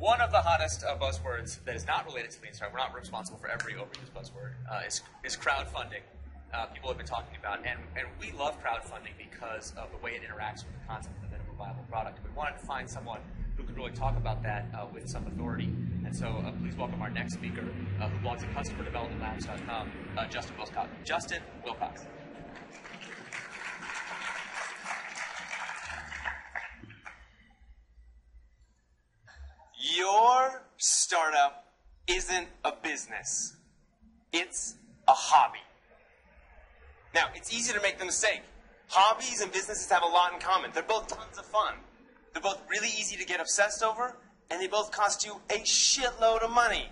one of the hottest buzzwords that is not related to Lean Startup, we're not responsible for every overused buzzword, is crowdfunding. People have been talking about, and we love crowdfunding because of the way it interacts with the concept of the minimum viable product. We wanted to find someone who could really talk about that with some authority. And so please welcome our next speaker, who blogs at customerdevelopmentlabs.com, Justin Wilcox. Justin Wilcox. Your startup isn't a business. It's a hobby. Now, it's easy to make the mistake. Hobbies and businesses have a lot in common. They're both tons of fun. They're both really easy to get obsessed over, and they both cost you a shitload of money,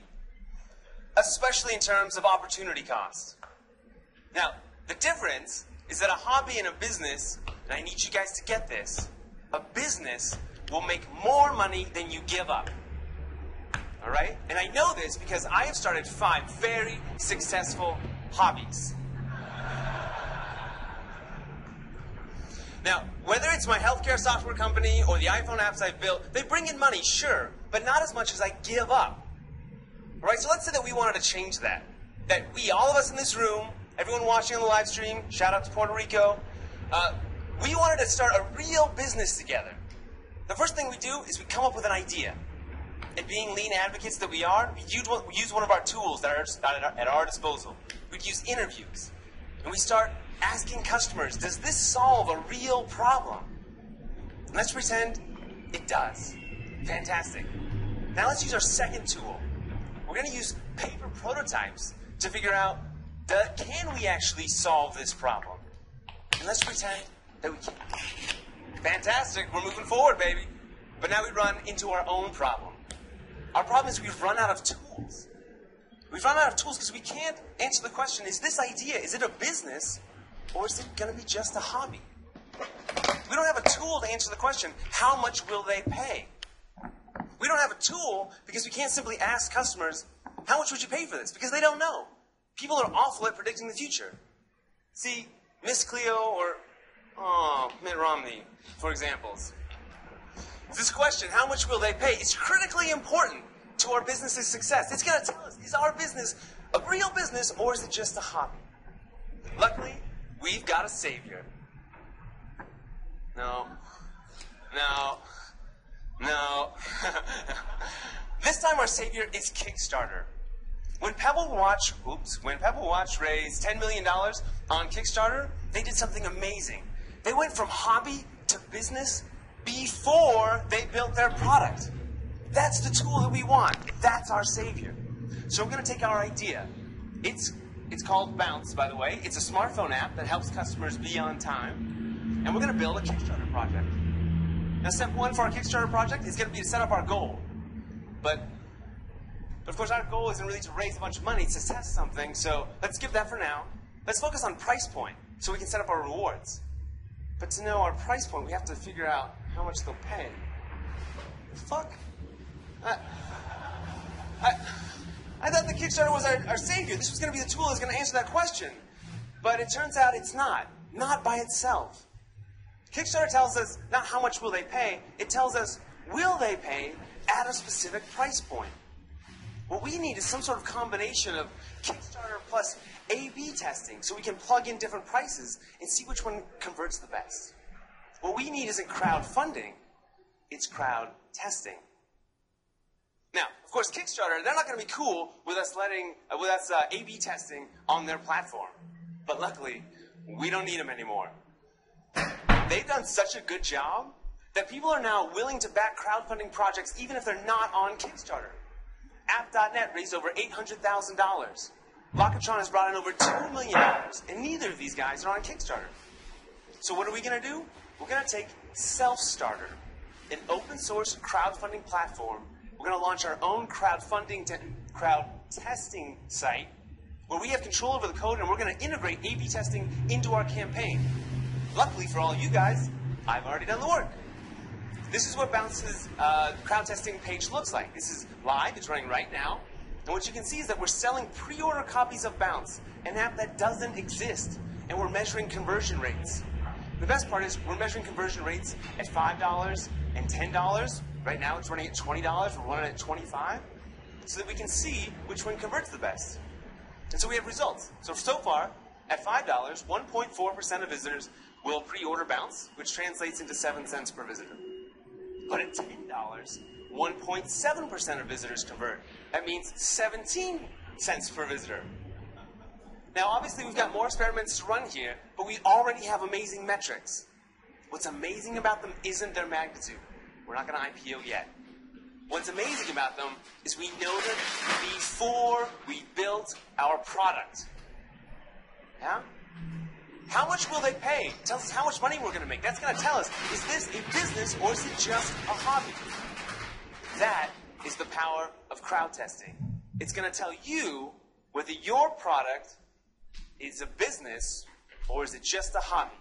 especially in terms of opportunity cost. Now, the difference is that a hobby and a business, and I need you guys to get this, a business will make more money than you give up. All right? And I know this because I have started 5 very successful hobbies. Now, whether it's my healthcare software company or the iPhone apps I've built, they bring in money, sure, but not as much as I give up. All right? So let's say that we wanted to change that. That we, all of us in this room, everyone watching on the live stream, shout out to Puerto Rico, we wanted to start a real business together. The first thing we do is we come up with an idea. And being lean advocates that we are, we use one of our tools that are at our disposal. We'd use interviews. And we start asking customers, does this solve a real problem? And let's pretend it does. Fantastic. Now let's use our second tool. We're going to use paper prototypes to figure out, can we actually solve this problem? And let's pretend that we can. Fantastic. We're moving forward, baby. But now we run into our own problem. Our problem is we've run out of tools. We've run out of tools because we can't answer the question, is this idea, is it a business, or is it going to be just a hobby? We don't have a tool to answer the question, how much will they pay? We don't have a tool because we can't simply ask customers, how much would you pay for this? Because they don't know. People are awful at predicting the future. See, Miss Cleo or Mitt Romney, for examples. This question, how much will they pay, is critically important to our business's success. It's going to tell us, is our business a real business or is it just a hobby? Luckily, we've got a savior. No. This time our savior is Kickstarter. When Pebble Watch raised $10 million on Kickstarter, they did something amazing. They went from hobby to business before they built their product. That's the tool that we want. That's our savior. So we're going to take our idea. It's called Bounce, by the way. It's a smartphone app that helps customers be on time. And we're going to build a Kickstarter project. Now, step 1 for our Kickstarter project is going to be to set up our goal. But of course, our goal isn't really to raise a bunch of money. It's to test something. So let's skip that for now. Let's focus on price point so we can set up our rewards. But to know our price point, we have to figure out how much they'll pay. The fuck? I thought the Kickstarter was our savior. This was going to be the tool that's going to answer that question. But it turns out it's not. Not by itself. Kickstarter tells us not how much will they pay. It tells us, will they pay at a specific price point? What we need is some sort of combination of Kickstarter plus A/B testing so we can plug in different prices and see which one converts the best. What we need isn't crowdfunding, it's crowd testing. Now, of course, Kickstarter, they're not going to be cool with us A/B testing on their platform. But luckily, we don't need them anymore. They've done such a good job that people are now willing to back crowdfunding projects even if they're not on Kickstarter. App.net raised over $800,000. Lockatron has brought in over $2 million, and neither of these guys are on Kickstarter. So what are we going to do? We're going to take Self-Starter, an open source crowdfunding platform. We're going to launch our own crowd testing site where we have control over the code, and we're going to integrate A/B testing into our campaign. Luckily for all of you guys, I've already done the work. This is what Bounce's crowd testing page looks like. This is live. It's running right now. And what you can see is that we're selling pre-order copies of Bounce, an app that doesn't exist. And we're measuring conversion rates. The best part is we're measuring conversion rates at $5 and $10 Right now it's running at $20. We're running at $25, so that we can see which one converts the best. And so we have results. So far, at $5, 1.4% of visitors will pre-order bounce, which translates into 7 cents per visitor. But at $10, 1.7% of visitors convert. That means 17 cents per visitor. Now, obviously, we've got more experiments to run here, but we already have amazing metrics. What's amazing about them isn't their magnitude. We're not going to IPO yet. What's amazing about them is we know them before we built our product. Yeah? How much will they pay? Tells us how much money we're going to make. That's going to tell us, is this a business or is it just a hobby? That is the power of crowd testing. It's going to tell you whether your product is a business or is it just a hobby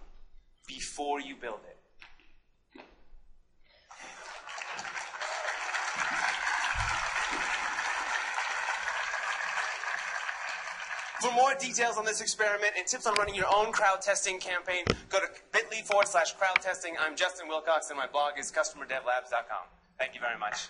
before you build it. For more details on this experiment and tips on running your own crowd testing campaign, go to bit.ly/crowdtesting. I'm Justin Wilcox, and my blog is customerdevlabs.com. Thank you very much.